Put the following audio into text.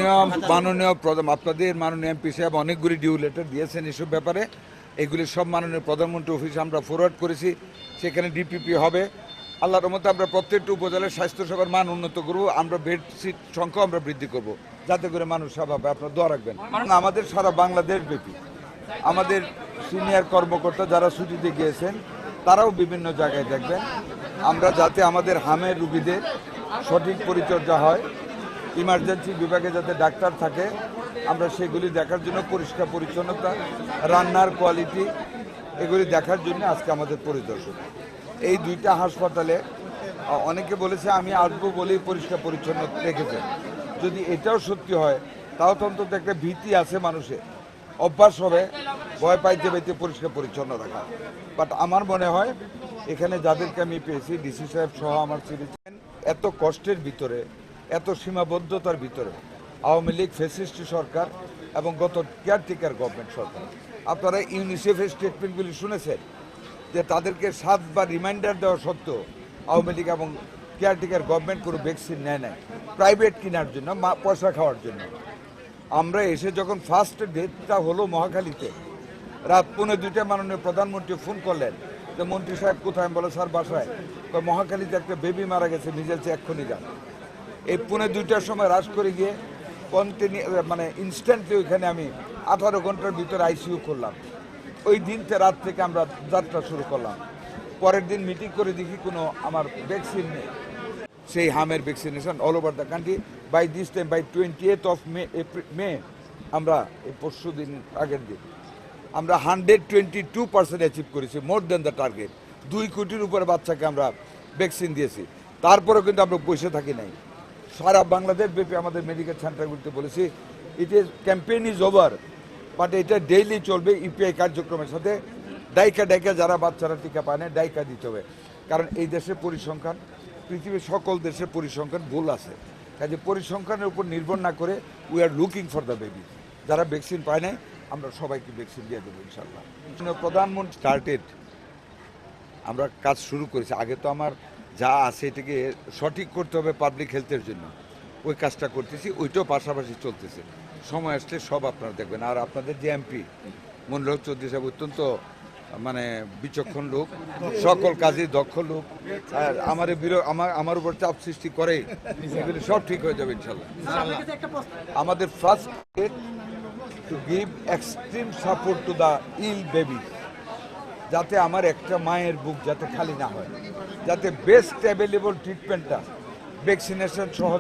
আপনাদের মাননীয় এমপি সাহেব অনেকগুলি ডিউ লেটার দিয়েছেন এসব ব্যাপারে। এগুলি সব মাননীয় প্রধানমন্ত্রী অফিসে আমরা ফরওয়ার্ড করেছি, সেখানে ডিপিপি হবে। আল্লাহর রহমতে আমরা প্রত্যেকটা উপজেলার স্বাস্থ্যসেবার মান উন্নত করব, আমরা বেড সিট সংখ্যা আমরা বৃদ্ধি করব, যাতে করে মানুষ স্বভাবে আপনার দোয়া রাখবেন। আমাদের সারা বাংলাদেশ ব্যাপী আমাদের সিনিয়র কর্মকর্তা যারা ছুটিতে গিয়েছেন তারাও বিভিন্ন জায়গায় দেখবেন, আমরা যাতে আমাদের হামের রুগীদের সঠিক পরিচর্যা হয়, ইমার্জেন্সি বিভাগে যাতে ডাক্তার থাকে, আমরা সেগুলি দেখার জন্য পরিষ্কার পরিচ্ছন্নতা, রান্নার কোয়ালিটি এগুলি দেখার জন্য আজকে আমাদের পরিদর্শন। এই দুইটা হাসপাতালে অনেকে বলেছে আমি আসবো বলেই পরিষ্কার পরিচ্ছন্ন রেখেছেন। যদি এটাও সত্যি হয় তাও তো অন্তত একটা ভীতি আছে মানুষের, অভ্যাস হবে ভয় পাইতে পাইতে পরিষ্কার পরিচ্ছন্ন রাখা। বাট আমার মনে হয় এখানে যাদেরকে আমি পেয়েছি, ডিসি সাহেব সহ আমার চিনেছেন, এত কষ্টের ভিতরে, এত সীমাবদ্ধতার ভিতরে আওয়ামী লীগ ফ্যাসিস্ট সরকার এবং গত কেয়ারটেকার গভর্নমেন্ট সরকার, আপনারা ইউনিসেফের স্টেটমেন্টগুলি শুনেছেন যে তাদেরকে 7 বার রিমাইন্ডার দেওয়া সত্ত্বেও আওয়ামী লীগ এবং কেয়ারটেকার গভর্নমেন্ট কোনো ভ্যাকসিন নেয় নাই, প্রাইভেট কেনার জন্য, পয়সা খাওয়ার জন্য। আমরা এসে যখন ফার্স্ট ডেটটা হলো মহাখালীতে, রাত 1:45 মাননীয় প্রধানমন্ত্রী ফোন করলেন যে মন্ত্রী সাহেব কোথায়? বলে স্যার বাসায়। মহাখালীতে একটা বেবি মারা গেছে, নিজেছে এক্ষুনি যান। এই 1:45টার সময় রাশ করে গিয়ে মানে ইনস্ট্যান্টলি ওইখানে আমি 18 ঘন্টার ভিতরে আইসিইউ করলাম। ওই দিনতে রাত থেকে আমরা যাত্রা শুরু করলাম। পরের দিন মিটিং করে দেখি কোনো আমার ভ্যাকসিন নেই। সেই হামের vaccination all over the country by this time, by 28 May আমরা এই পরশু দিন আগের দিন আমরা 122% অ্যাচিভ করেছি, মোর দেন দ্য টার্গেট। 2 কোটির উপরে বাচ্চাকে আমরা ভ্যাকসিন দিয়েছি। তারপরেও কিন্তু আমরা বসে থাকি নাই, সারা বাংলাদেশ ব্যাপী আমাদের মেডিকেল সেন্টারগুলিতে বলেছি it is campaign is over, but এটা ডেইলি চলবে ইউপিআই কার্যক্রমের সাথে। ডাইকা যারা বাচ্চারা টিকা পায় না ডাইকা দিতে হবে, কারণ এই দেশের পরিসংখ্যান, পৃথিবীর সকল দেশের পরিসংখ্যান ভুল আছে। কাজে পরিসংখ্যানের উপর নির্ভর না করে we are looking for the baby. যারা ভ্যাকসিন পায় নাই আমরা সবাইকে ভ্যাকসিন দিয়ে দেবো ইনশাল্লাহ। প্রধানমন্ত্রী স্টার্টেড, আমরা কাজ শুরু করেছি। আগে তো আমার যা আছে এটাকে সঠিক করতে হবে পাবলিক হেলথের জন্য, ওই কাজটা করতেছি, ওইটাও পাশাপাশি চলতেছে। সময় আসলে সব আপনারা দেখবেন। আর আপনাদের যে এমপি মনিরুল চৌধুরী সাহেব অত্যন্ত মানে বিচক্ষণ লোক, সকল কাজে দক্ষ লোক, আর আমার উপর চাপ সৃষ্টি করে, এগুলি সব ঠিক হয়ে যাবে ইনশাল্লাহ। আমাদের first to give extreme support to the ill baby, যাতে আমার একটা মায়ের বুক যাতে খালি না হয়, যাতে বেস্ট অ্যাভেলেবল ট্রিটমেন্টটা ভ্যাকসিনেশন সহ